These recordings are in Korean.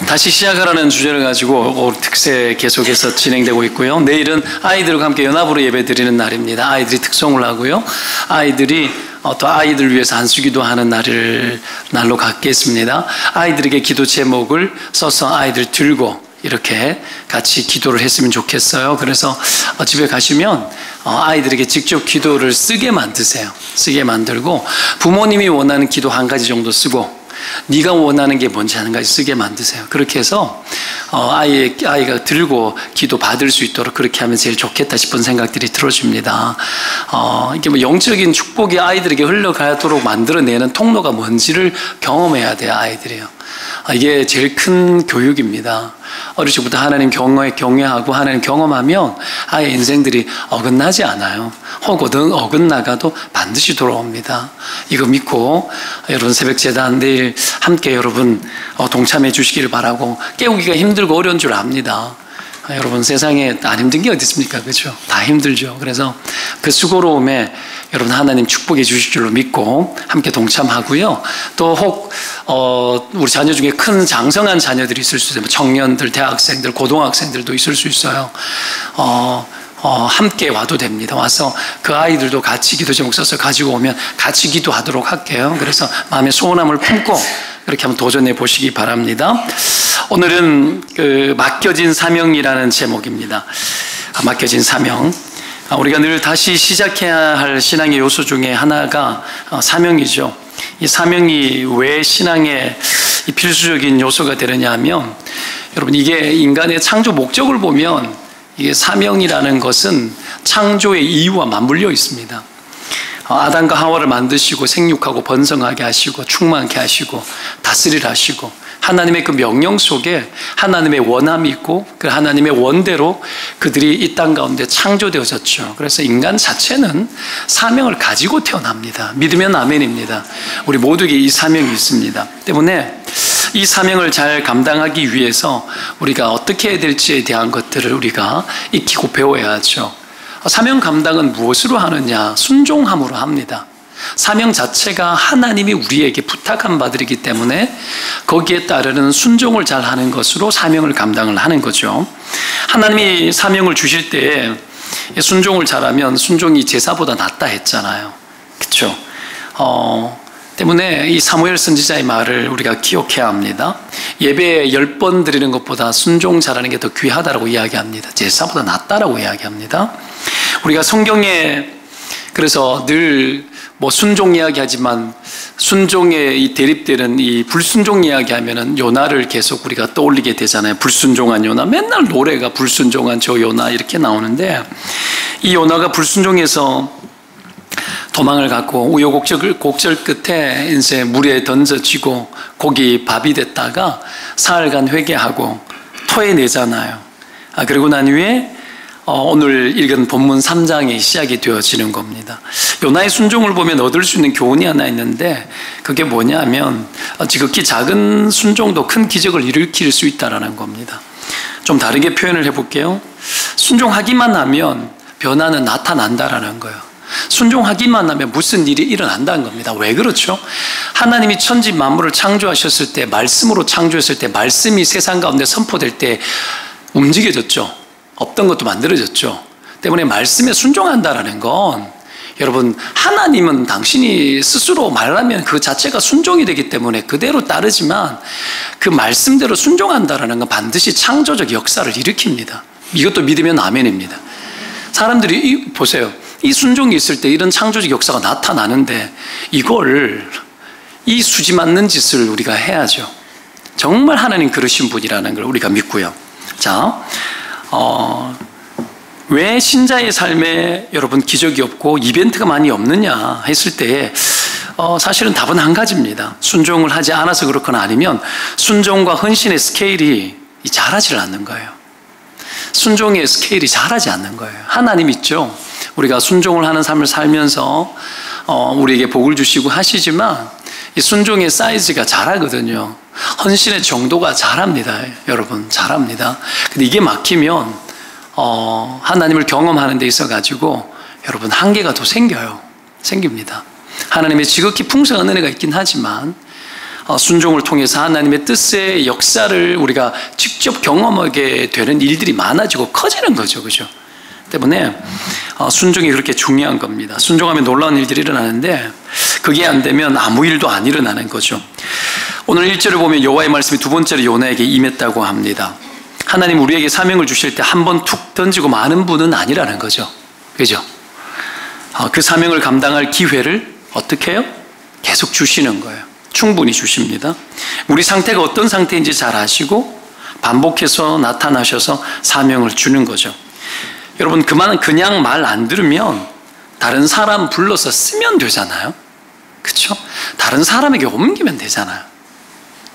다시 시작하라는 주제를 가지고 특세 계속해서 진행되고 있고요. 내일은 아이들과 함께 연합으로 예배 드리는 날입니다. 아이들이 특송을 하고요. 아이들이 또 아이들 위해서 안수기도 하는 날로 갖겠습니다. 아이들에게 기도 제목을 써서 아이들 들고 이렇게 같이 기도를 했으면 좋겠어요. 그래서 집에 가시면 아이들에게 직접 기도를 쓰게 만드세요. 쓰게 만들고 부모님이 원하는 기도 한 가지 정도 쓰고 네가 원하는 게 뭔지 한 가지 쓰게 만드세요. 그렇게 해서 아이가 들고 기도 받을 수 있도록 그렇게 하면 제일 좋겠다 싶은 생각들이 들어집니다. 이게 뭐 영적인 축복이 아이들에게 흘러가도록 만들어내는 통로가 뭔지를 경험해야 돼요. 아이들이요. 이게 제일 큰 교육입니다. 어릴 적부터 하나님 경외하고 하나님 경험하면 아이의 인생들이 어긋나지 않아요. 혹은 어긋나가도 반드시 돌아옵니다. 이거 믿고 여러분 새벽제단 내일 함께 여러분 동참해 주시기를 바라고, 깨우기가 힘들고 어려운 줄 압니다. 여러분 세상에 안 힘든 게 어디 있습니까? 그렇죠? 다 힘들죠. 그래서 그 수고로움에 여러분 하나님 축복해 주실 줄로 믿고 함께 동참하고요. 또 혹 우리 자녀 중에 큰 장성한 자녀들이 있을 수 있어요. 청년들, 대학생들, 고등학생들도 있을 수 있어요. 함께 와도 됩니다. 와서 그 아이들도 같이 기도 제목 써서 가지고 오면 같이 기도하도록 할게요. 그래서 마음의 소원함을 품고 그렇게 한번 도전해 보시기 바랍니다. 오늘은 맡겨진 사명이라는 제목입니다. 맡겨진 사명. 우리가 늘 다시 시작해야 할 신앙의 요소 중에 하나가 사명이죠. 이 사명이 왜 신앙의 필수적인 요소가 되느냐 하면, 여러분 이게 인간의 창조 목적을 보면 이게 사명이라는 것은 창조의 이유와 맞물려 있습니다. 아담과 하와를 만드시고 생육하고 번성하게 하시고 충만케 하시고 다스리라 하시고 하나님의 그 명령 속에 하나님의 원함이 있고 그 하나님의 원대로 그들이 이 땅 가운데 창조되어졌죠. 그래서 인간 자체는 사명을 가지고 태어납니다. 믿으면 아멘입니다. 우리 모두에게 이 사명이 있습니다. 때문에 이 사명을 잘 감당하기 위해서 우리가 어떻게 해야 될지에 대한 것들을 우리가 익히고 배워야 하죠. 사명 감당은 무엇으로 하느냐? 순종함으로 합니다. 사명 자체가 하나님이 우리에게 부탁한 바들이기 때문에 거기에 따르는 순종을 잘 하는 것으로 사명을 감당을 하는 거죠. 하나님이 사명을 주실 때 순종을 잘하면 순종이 제사보다 낫다 했잖아요. 그렇죠? 때문에 이 사무엘 선지자의 말을 우리가 기억해야 합니다. 예배 10번 드리는 것보다 순종 잘하는 게 더 귀하다라고 이야기합니다. 제사보다 낫다라고 이야기합니다. 우리가 성경에 그래서 늘 순종 이야기하지만 순종에 이 대립되는 이 불순종 이야기하면은 요나를 계속 우리가 떠올리게 되잖아요. 불순종한 요나, 맨날 노래가 불순종한 저 요나 이렇게 나오는데, 이 요나가 불순종해서 도망을 갔고 우여곡절 끝에 이제 물에 던져지고 고기 밥이 됐다가 사흘간 회개하고 토해내잖아요. 그리고 난 후에 오늘 읽은 본문 3장이 시작이 되어지는 겁니다. 요나의 순종을 보면 얻을 수 있는 교훈이 하나 있는데, 그게 뭐냐면 지극히 작은 순종도 큰 기적을 일으킬 수 있다는 겁니다. 좀 다르게 표현을 해볼게요. 순종하기만 하면 변화는 나타난다라는 거예요. 순종하기만 하면 무슨 일이 일어난다는 겁니다. 왜 그렇죠? 하나님이 천지 만물을 창조하셨을 때, 말씀으로 창조했을 때, 말씀이 세상 가운데 선포될 때 움직여졌죠. 없던 것도 만들어졌죠. 때문에 말씀에 순종한다라는 건, 여러분 하나님은 당신이 스스로 말하면 그 자체가 순종이 되기 때문에 그대로 따르지만, 그 말씀대로 순종한다라는 건 반드시 창조적 역사를 일으킵니다. 이것도 믿으면 아멘입니다. 사람들이 보세요. 이 순종이 있을 때 이런 창조적 역사가 나타나는데, 이 수지 맞는 짓을 우리가 해야죠. 정말 하나님 그러신 분이라는 걸 우리가 믿고요. 자, 왜 신자의 삶에 여러분 기적이 없고 이벤트가 많이 없느냐 했을 때, 사실은 답은 한 가지입니다. 순종을 하지 않아서 그렇거나 아니면 순종과 헌신의 스케일이 자라지 않는 거예요. 순종의 스케일이 자라지 않는 거예요. 하나님 있죠. 우리가 순종을 하는 삶을 살면서 우리에게 복을 주시고 하시지만 이 순종의 사이즈가 자라거든요. 헌신의 정도가 자랍니다. 여러분 자랍니다. 근데 이게 막히면 하나님을 경험하는 데 있어 가지고 여러분 한계가 더 생깁니다. 하나님의 지극히 풍성한 은혜가 있긴 하지만 순종을 통해서 하나님의 뜻의 역사를 우리가 직접 경험하게 되는 일들이 많아지고 커지는 거죠. 그죠? 때문에 순종이 그렇게 중요한 겁니다. 순종하면 놀라운 일들이 일어나는데 그게 안 되면 아무 일도 안 일어나는 거죠. 오늘 1절을 보면 여호와의 말씀이 두 번째로 요나에게 임했다고 합니다. 하나님 우리에게 사명을 주실 때 한 번 툭 던지고 마는 분은 아니라는 거죠. 그죠? 그 사명을 감당할 기회를 어떻게 해요? 계속 주시는 거예요. 충분히 주십니다. 우리 상태가 어떤 상태인지 잘 아시고 반복해서 나타나셔서 사명을 주는 거죠. 여러분 그냥 말 안 들으면 다른 사람 불러서 쓰면 되잖아요. 그렇죠? 다른 사람에게 옮기면 되잖아요.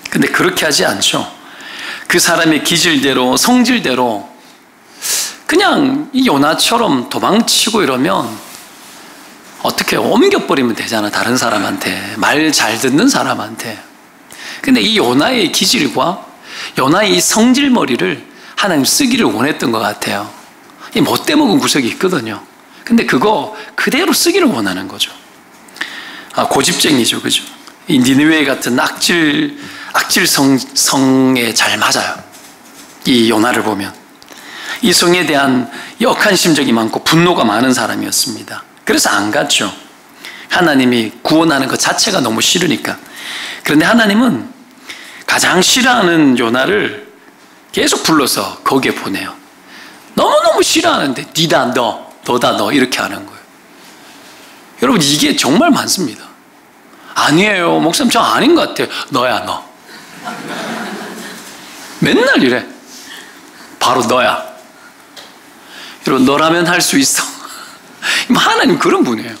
근데 그렇게 하지 않죠. 그 사람의 기질대로 성질대로 그냥 이 요나처럼 도망치고 이러면 어떻게 옮겨버리면 되잖아. 다른 사람한테, 말 잘 듣는 사람한테. 근데 이 요나의 기질과 요나의 이 성질머리를 하나님 쓰기를 원했던 것 같아요. 이 못돼 먹은 구석이 있거든요. 근데 그거 그대로 쓰기를 원하는 거죠. 고집쟁이죠. 그죠? 이 니느웨 같은 악질 성에 잘 맞아요. 이 요나를 보면. 이 성에 대한 역한 심정이 많고 분노가 많은 사람이었습니다. 그래서 안 갔죠. 하나님이 구원하는 것 자체가 너무 싫으니까. 그런데 하나님은 가장 싫어하는 요나를 계속 불러서 거기에 보내요. 너무너무 싫어하는데 니다 너다 너 이렇게 하는 거예요. 여러분 이게 정말 많습니다. 아니에요 목사님 저 아닌 것 같아요. 너야 너. 맨날 이래. 바로 너야. 여러분 너라면 할 수 있어. 하나님 그런 분이에요.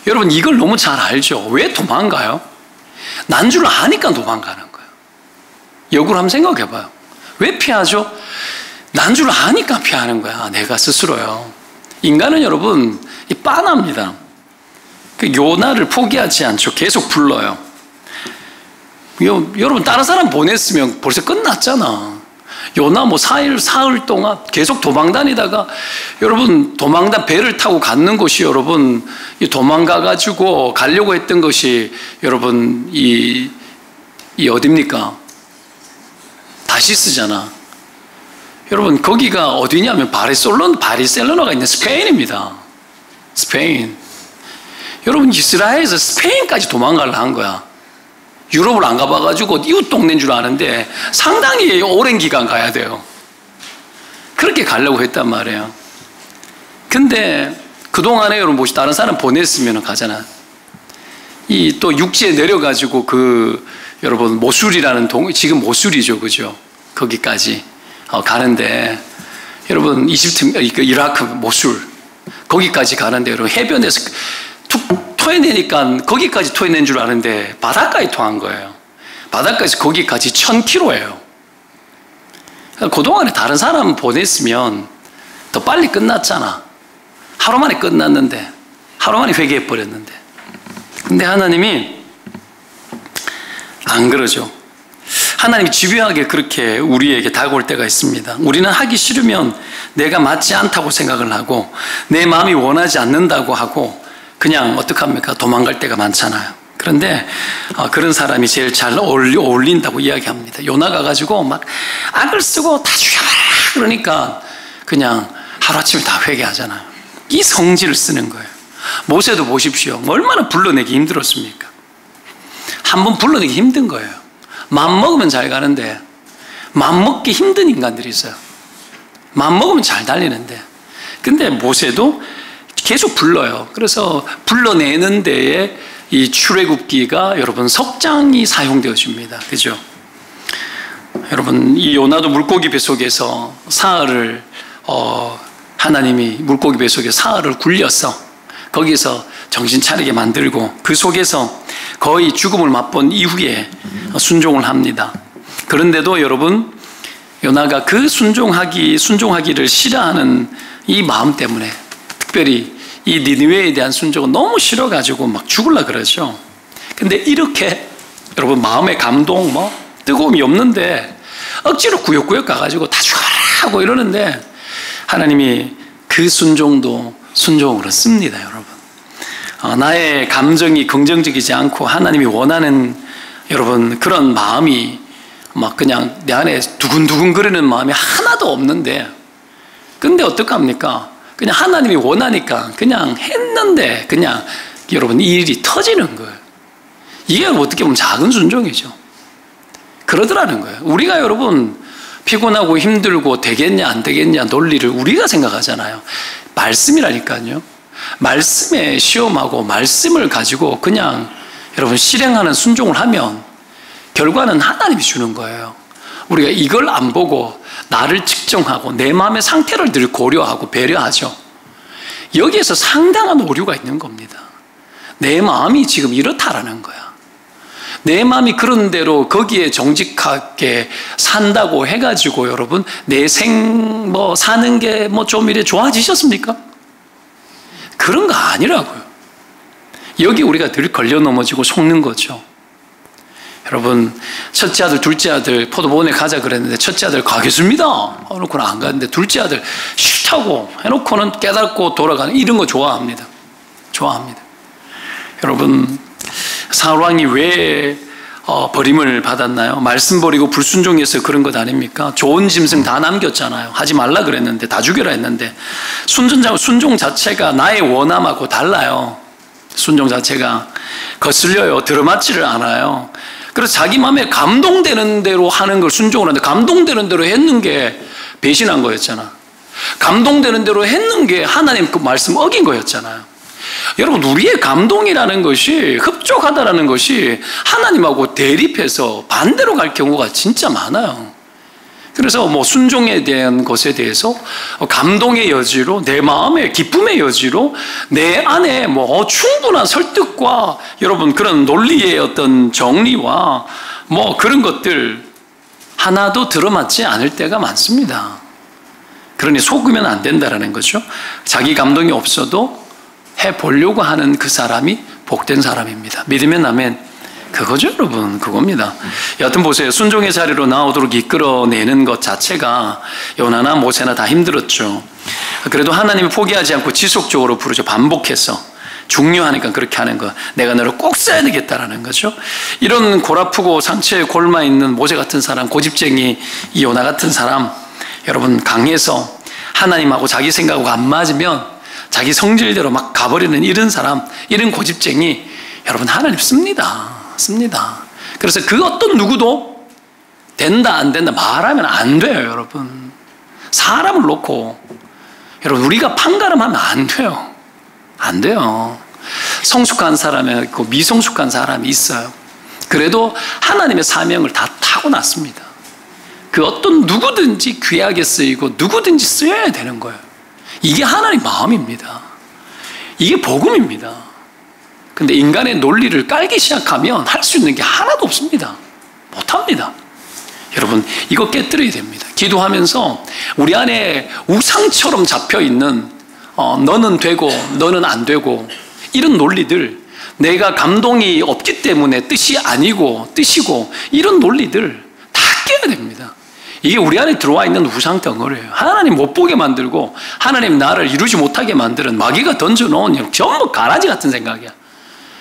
여러분 이걸 너무 잘 알죠. 왜 도망가요? 난 줄 아니까 도망가는 거예요. 역으로 한번 생각해 봐요. 왜 피하죠? 난 줄 아니까 피하는 거야. 내가 스스로요. 인간은 여러분 빤합니다. 그 요나를 포기하지 않죠. 계속 불러요. 여러분 다른 사람 보냈으면 벌써 끝났잖아. 요나 사흘 동안 계속 도망다니다가 여러분 배를 타고 갔는 곳이 여러분 도망가가지고 가려고 했던 것이 여러분 이 어딥니까? 다시스잖아. 여러분 거기가 어디냐면 바리셀로나가 있는 스페인입니다. 스페인. 여러분 이스라엘에서 스페인까지 도망가려고 한 거야. 유럽을 안 가봐가지고 이웃 동네인 줄 아는데 상당히 오랜 기간 가야 돼요. 그렇게 가려고 했단 말이에요. 근데 그동안에 여러분 다른 사람 보냈으면 가잖아. 또 육지에 내려가지고 여러분 모술이라는 지금 모술이죠. 그죠? 거기까지 가는데 여러분 이라크 모술 거기까지 가는데 여러분 해변에서 토해내니까 거기까지 토해낸 줄 아는데 바닷가에 토한 거예요. 바닷가에서 거기까지 1000km예요. 그동안에 다른 사람 보냈으면 더 빨리 끝났잖아. 하루 만에 끝났는데 하루 만에 회개해버렸는데. 근데 하나님이 안 그러죠. 하나님이 집요하게 그렇게 우리에게 다가올 때가 있습니다. 우리는 하기 싫으면 내가 맞지 않다고 생각을 하고 내 마음이 원하지 않는다고 하고 그냥 어떡합니까? 도망갈 때가 많잖아요. 그런데 그런 사람이 제일 잘 어울린다고 이야기합니다. 요나가 가지고 막 악을 쓰고 다 죽여라 그러니까 그냥 하루아침에 다 회개하잖아요. 이 성질을 쓰는 거예요. 모세도 보십시오. 얼마나 불러내기 힘들었습니까? 한번 불러내기 힘든 거예요. 마음 먹으면 잘 가는데 마음 먹기 힘든 인간들이 있어요. 마음 먹으면 잘 달리는데 근데 모세도 계속 불러요. 그래서 불러내는 데에 이 출애굽기가 여러분 석장이 사용되어집니다. 그죠? 여러분 이 요나도 물고기 뱃속에서 사흘을 하나님이 물고기 뱃속에 사흘을 굴려서 거기서 정신 차리게 만들고 그 속에서 거의 죽음을 맛본 이후에 순종을 합니다. 그런데도 여러분 요나가 그 순종하기를 싫어하는 이 마음 때문에 특별히 이 니느웨에 대한 순종은 너무 싫어가지고 막 죽으려고 그러죠. 근데 이렇게 여러분 마음의 감동 뜨거움이 없는데 억지로 구역구역 가가지고 다 죽어라 하고 이러는데 하나님이 그 순종도 순종으로 씁니다. 여러분 나의 감정이 긍정적이지 않고 하나님이 원하는 여러분, 그런 마음이 막 그냥 내 안에 두근두근 거리는 마음이 하나도 없는데, 근데 어떡합니까? 그냥 하나님이 원하니까 그냥 했는데 그냥 여러분 이 일이 터지는 거예요. 이게 어떻게 보면 작은 순종이죠. 그러더라는 거예요. 우리가 여러분 피곤하고 힘들고 되겠냐 안 되겠냐 논리를 우리가 생각하잖아요. 말씀이라니까요. 말씀에 시험하고 말씀을 가지고 그냥 여러분 실행하는 순종을 하면 결과는 하나님이 주는 거예요. 우리가 이걸 안 보고 나를 측정하고 내 마음의 상태를 늘 고려하고 배려하죠. 여기에서 상당한 오류가 있는 겁니다. 내 마음이 지금 이렇다라는 거야. 내 마음이 그런 대로 거기에 정직하게 산다고 해가지고 여러분 내 사는 게 좀 이래 좋아지셨습니까? 그런 거 아니라고요. 여기 우리가 늘 걸려 넘어지고 속는 거죠. 여러분, 첫째 아들, 둘째 아들 포도원에 가자 그랬는데 첫째 아들 가겠습니다 해놓고는 안 갔는데 둘째 아들 싫다고 해놓고는 깨닫고 돌아가는 이런 거 좋아합니다. 좋아합니다. 여러분, 사울왕이 왜 버림을 받았나요? 말씀 버리고 불순종해서 그런 것 아닙니까? 좋은 짐승 다 남겼잖아요. 하지 말라 그랬는데 다 죽여라 했는데 순종 자체가 나의 원함하고 달라요. 순종 자체가 거슬려요. 들어맞지를 않아요. 그래서 자기 마음에 감동되는 대로 하는 걸 순종을 하는데 감동되는 대로 했는 게 배신한 거였잖아. 감동되는 대로 했는 게 하나님 그 말씀 어긴 거였잖아요. 여러분, 우리의 감동이라는 것이 흡족하다라는 것이 하나님하고 대립해서 반대로 갈 경우가 진짜 많아요. 그래서 순종에 대한 것에 대해서 감동의 여지로 내 마음의 기쁨의 여지로 내 안에 충분한 설득과 여러분 그런 논리의 어떤 정리와 그런 것들 하나도 들어맞지 않을 때가 많습니다. 그러니 속으면 안 된다라는 거죠. 자기 감동이 없어도 해보려고 하는 그 사람이 복된 사람입니다. 믿으면 아멘. 그거죠, 여러분. 그겁니다. 여하튼 보세요. 순종의 자리로 나오도록 이끌어내는 것 자체가 요나나 모세나 다 힘들었죠. 그래도 하나님이 포기하지 않고 지속적으로 부르죠. 반복해서. 중요하니까 그렇게 하는 거. 내가 너를 꼭 써야 되겠다라는 거죠. 이런 골 아프고 상처에 골마 있는 모세 같은 사람, 고집쟁이 이 요나 같은 사람, 여러분 강해서 하나님하고 자기 생각하고 안 맞으면 자기 성질대로 막 가버리는 이런 사람, 이런 고집쟁이 여러분 하나님 씁니다. 그래서 그 어떤 누구도 된다 안 된다 말하면 안 돼요. 여러분, 사람을 놓고 여러분 우리가 판가름하면 안 돼요. 성숙한 사람이 있고 미성숙한 사람이 있어요. 그래도 하나님의 사명을 다 타고났습니다. 그 어떤 누구든지 귀하게 쓰이고 누구든지 쓰여야 되는 거예요. 이게 하나님 마음입니다. 이게 복음입니다. 근데 인간의 논리를 깔기 시작하면 할 수 있는 게 하나도 없습니다. 못합니다. 여러분, 이거 깨뜨려야 됩니다. 기도하면서 우리 안에 우상처럼 잡혀있는 너는 되고 너는 안 되고 이런 논리들, 내가 감동이 없기 때문에 뜻이 아니고 뜻이고 이런 논리들 다 깨야 됩니다. 이게 우리 안에 들어와 있는 우상 덩어리예요. 하나님 못 보게 만들고 하나님 나를 이루지 못하게 만드는 마귀가 던져놓은 전부 가라지 같은 생각이야.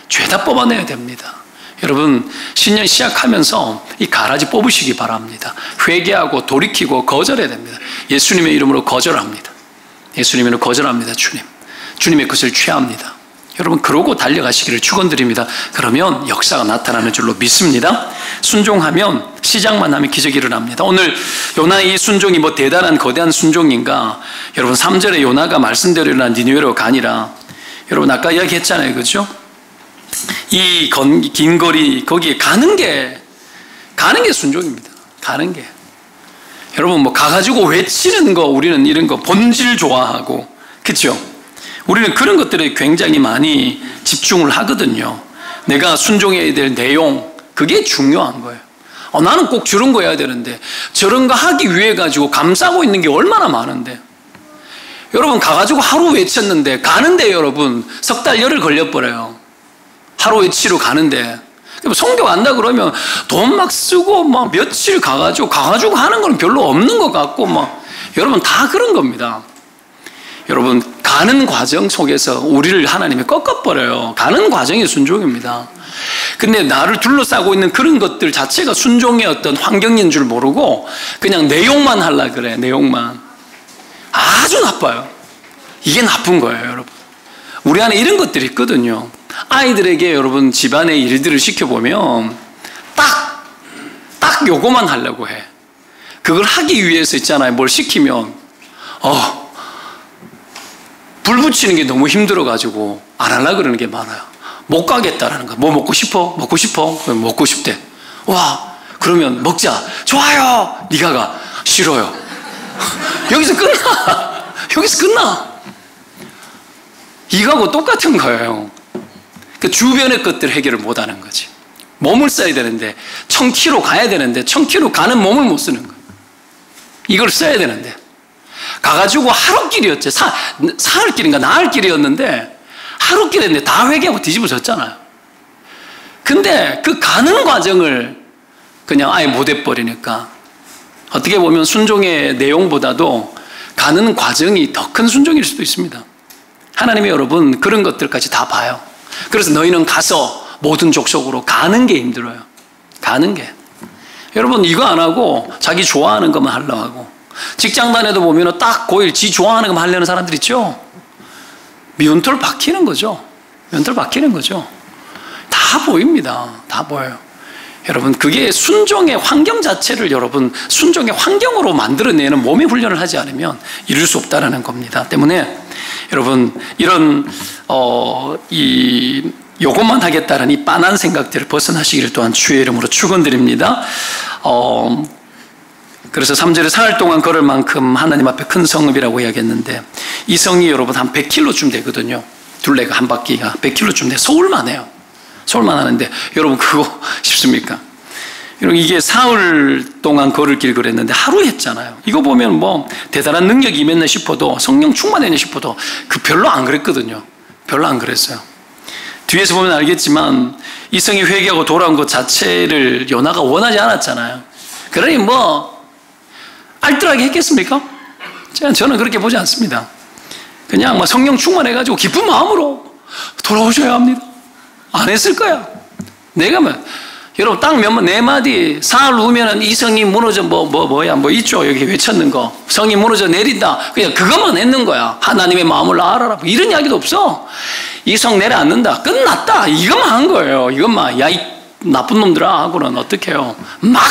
죄다 뽑아내야 됩니다. 여러분, 신년 시작하면서 이 가라지 뽑으시기 바랍니다. 회개하고 돌이키고 거절해야 됩니다. 예수님의 이름으로 거절합니다. 예수님의 이름으로 거절합니다. 주님의 것을 취합니다. 여러분, 그러고 달려가시기를 축원드립니다. 그러면 역사가 나타나는 줄로 믿습니다. 순종하면, 시작만 하면 기적이 일어납니다. 오늘 요나의 이 순종이 대단한 거대한 순종인가? 여러분, 3절에 요나가 말씀대로 일어난 니느웨로 가니라. 여러분, 아까 이야기했잖아요. 그렇죠? 이 긴 거리 거기에 가는 게 순종입니다. 가는 게. 여러분, 가가지고 외치는 거, 우리는 이런 거 본질 좋아하고, 그렇죠? 우리는 그런 것들에 굉장히 많이 집중을 하거든요. 내가 순종해야 될 내용, 그게 중요한 거예요. 나는 꼭 저런 거 해야 되는데 저런 거 하기 위해 가지고 감싸고 있는 게 얼마나 많은데. 여러분, 가가지고 하루 외쳤는데 가는데 여러분 석 달 열흘 걸려버려요. 하루 외치러 가는데. 성교 간다 그러면 돈 막 쓰고 막 며칠 가가지고 하는 건 별로 없는 것 같고 여러분 다 그런 겁니다. 여러분, 가는 과정 속에서 우리를 하나님이 꺾어버려요. 가는 과정이 순종입니다. 근데 나를 둘러싸고 있는 그런 것들 자체가 순종의 어떤 환경인 줄 모르고 그냥 내용만 하려고 그래, 내용만. 아주 나빠요. 이게 나쁜 거예요, 여러분. 우리 안에 이런 것들이 있거든요. 아이들에게 여러분 집안의 일들을 시켜보면 딱 요거만 하려고 해. 그걸 하기 위해서 있잖아요. 뭘 시키면 불 붙이는 게 너무 힘들어가지고 안 하려고 그러는 게 많아요. 못 가겠다라는 거야. 뭐 먹고 싶어? 먹고 싶어? 그럼 먹고 싶대. 와, 그러면 먹자. 좋아요. 네가 가. 싫어요. 여기서 끝나. 여기서 끝나. 이거하고 똑같은 거예요. 그 주변의 것들 해결을 못 하는 거지. 몸을 써야 되는데 1000km 가야 되는데 1000km 가는 몸을 못 쓰는 거예요. 이걸 써야 되는데 가가지고 하루길이었죠. 사흘길인가 나흘길이었는데 하루길인데 다 회개하고 뒤집어졌잖아요. 근데 그 가는 과정을 그냥 아예 못 해버리니까 어떻게 보면 순종의 내용보다도 가는 과정이 더 큰 순종일 수도 있습니다. 하나님이 여러분 그런 것들까지 다 봐요. 그래서 너희는 가서 모든 족속으로 가는 게 힘들어요. 가는 게. 여러분 이거 안 하고 자기 좋아하는 것만 하려고 하고 직장 다녀도 보면 딱 고일 지 좋아하는 것만 하려는 사람들 있죠. 면털 박히는 거죠. 면털 박히는 거죠. 다 보입니다. 다 보여요. 여러분 그게 순종의 환경 자체를 여러분 순종의 환경으로 만들어내는 몸의 훈련을 하지 않으면 이룰 수 없다는 겁니다. 때문에 여러분 이런 요것만 하겠다는 이 빤한 생각들을 벗어나시기를 또한 주의 이름으로 축원드립니다. 그래서 3절에 사흘 동안 걸을 만큼 하나님 앞에 큰 성읍이라고 이야기했는데 이 성이 여러분 한 100km쯤 되거든요. 둘레가 한 바퀴가 100km쯤 돼. 서울만 해요. 서울만 하는데 여러분 그거 쉽습니까? 여러분 이게 사흘 동안 걸을 길 그랬는데 하루 했잖아요. 이거 보면 뭐 대단한 능력이 임했나 싶어도 성령 충만했나 싶어도 그 별로 안 그랬거든요. 별로 안 그랬어요. 뒤에서 보면 알겠지만 이 성이 회개하고 돌아온 것 자체를 요나가 원하지 않았잖아요. 그러니 뭐 알뜰하게 했겠습니까? 저는 그렇게 보지 않습니다. 그냥 뭐 성령 충만해가지고 기쁜 마음으로 돌아오셔야 합니다. 안 했을 거야. 내가 뭐 여러분 딱 네 마디 사흘 후면은 이 성이 무너져 뭐 있죠. 여기 외쳤는 거 성이 무너져 내린다. 그냥 그것만 했는 거야. 하나님의 마음을 알아라. 뭐 이런 이야기도 없어. 이 성 내려앉는다. 끝났다. 이것만 한 거예요. 이것만. 야, 이 나쁜 놈들아 하고는 어떻게 해요. 막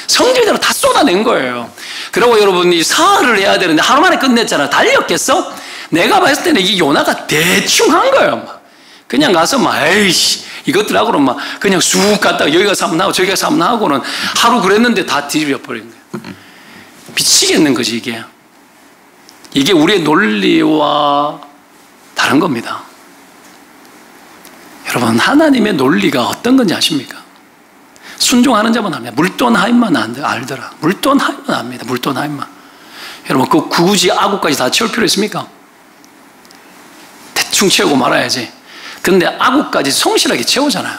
성질대로 다 쏟아낸 거예요. 그리고 여러분 이 사흘을 해야 되는데 하루 만에 끝냈잖아. 달렸겠어? 내가 봤을 때는 이 요나가 대충 한 거예요. 그냥 가서 에이씨 이것들하고는 그냥 쑥 갔다가 여기 가서 한번 하고 저기 가서 한번 하고는 하루 그랬는데 다 뒤집어버린 거예요. 미치겠는 거지 이게. 이게 우리의 논리와 다른 겁니다. 여러분 하나님의 논리가 어떤 건지 아십니까? 순종하는 자만 합니다. 물돈 하인만 알더라. 물돈 하인만 압니다. 물돈 하인만. 여러분 그 굳이 아구까지 다 채울 필요 있습니까? 대충 채우고 말아야지. 근데 아구까지 성실하게 채우잖아요.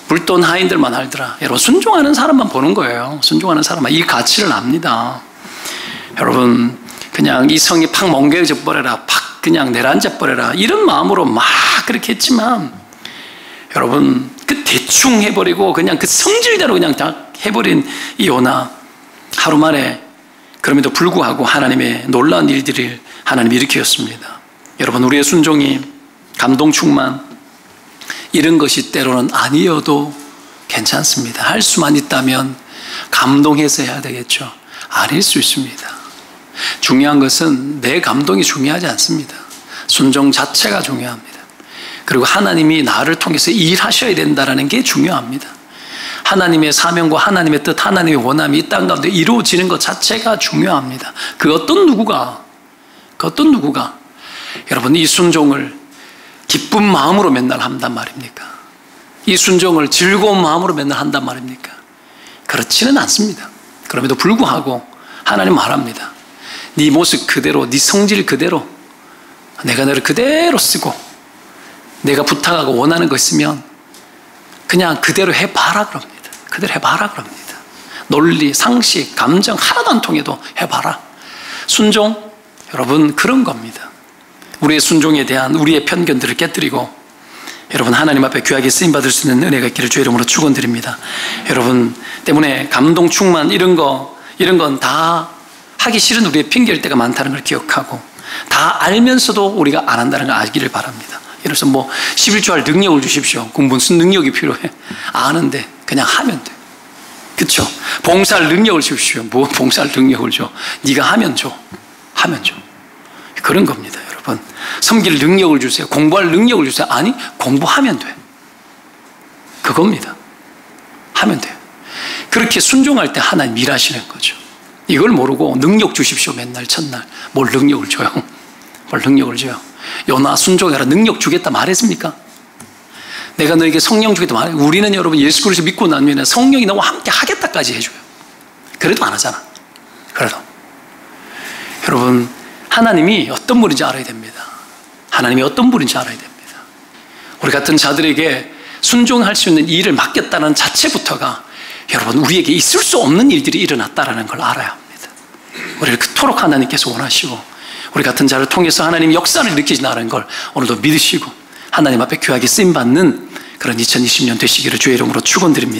물돈 하인들만 알더라. 여러분 순종하는 사람만 보는 거예요. 순종하는 사람만 이 가치를 압니다. 여러분 그냥 이 성이 팍 멍개져 버려라. 팍 그냥 내려앉아 버려라. 이런 마음으로 막 그렇게 했지만 여러분 그 대충 해버리고 그냥 그 성질대로 그냥 다 해버린 이 요나 하루 만에 그럼에도 불구하고 하나님의 놀라운 일들을 하나님이 일으켰습니다. 여러분 우리의 순종이 감동 충만 이런 것이 때로는 아니어도 괜찮습니다. 할 수만 있다면 감동해서 해야 되겠죠. 아닐 수 있습니다. 중요한 것은 내 감동이 중요하지 않습니다. 순종 자체가 중요합니다. 그리고 하나님이 나를 통해서 일하셔야 된다는 게 중요합니다. 하나님의 사명과 하나님의 뜻, 하나님의 원함이 이 땅 가운데 이루어지는 것 자체가 중요합니다. 그 어떤 누구가 여러분 이 순종을 기쁜 마음으로 맨날 한단 말입니까? 이 순종을 즐거운 마음으로 맨날 한단 말입니까? 그렇지는 않습니다. 그럼에도 불구하고 하나님 말합니다. 네 모습 그대로, 네 성질 그대로 내가 너를 그대로 쓰고 내가 부탁하고 원하는 거 있으면 그냥 그대로 해봐라 그럽니다. 그대로 해봐라 그럽니다. 논리, 상식, 감정 하나도 안 통해도 해봐라. 순종, 여러분 그런 겁니다. 우리의 순종에 대한 우리의 편견들을 깨뜨리고 여러분 하나님 앞에 귀하게 쓰임받을 수 있는 은혜가 있기를 주의 이름으로 축원드립니다. 여러분 때문에 감동 충만 이런 건 다 하기 싫은 우리의 핑계일 때가 많다는 걸 기억하고 다 알면서도 우리가 안 한다는 걸 알기를 바랍니다. 예를 들어서 11조 할 능력을 주십시오. 그럼 무슨 능력이 필요해? 아는데 그냥 하면 돼. 그렇죠? 봉사할 능력을 주십시오. 봉사할 능력을 줘? 네가 하면 줘. 하면 줘. 그런 겁니다, 여러분. 섬길 능력을 주세요. 공부할 능력을 주세요. 아니, 공부하면 돼. 그겁니다. 하면 돼요. 그렇게 순종할 때 하나님 일하시는 거죠. 이걸 모르고 능력 주십시오. 맨날 첫날. 뭘 능력을 줘요? 뭘 능력을 줘요? 요나 순종해라. 능력 주겠다 말했습니까? 내가 너에게 성령 주겠다 말해. 우리는 여러분 예수 그리스도 믿고 나면 성령이 너와 함께 하겠다까지 해줘요. 그래도 안 하잖아. 그래도. 여러분, 하나님이 어떤 분인지 알아야 됩니다. 하나님이 어떤 분인지 알아야 됩니다. 우리 같은 자들에게 순종할 수 있는 일을 맡겼다는 자체부터가 여러분 우리에게 있을 수 없는 일들이 일어났다는 걸 알아야 합니다. 우리를 그토록 하나님께서 원하시고 우리 같은 자를 통해서 하나님 역사를 일으키신다는 걸 오늘도 믿으시고 하나님 앞에 귀하게 쓰임받는 그런 2020년 되시기를 주의 이름으로 축원드립니다.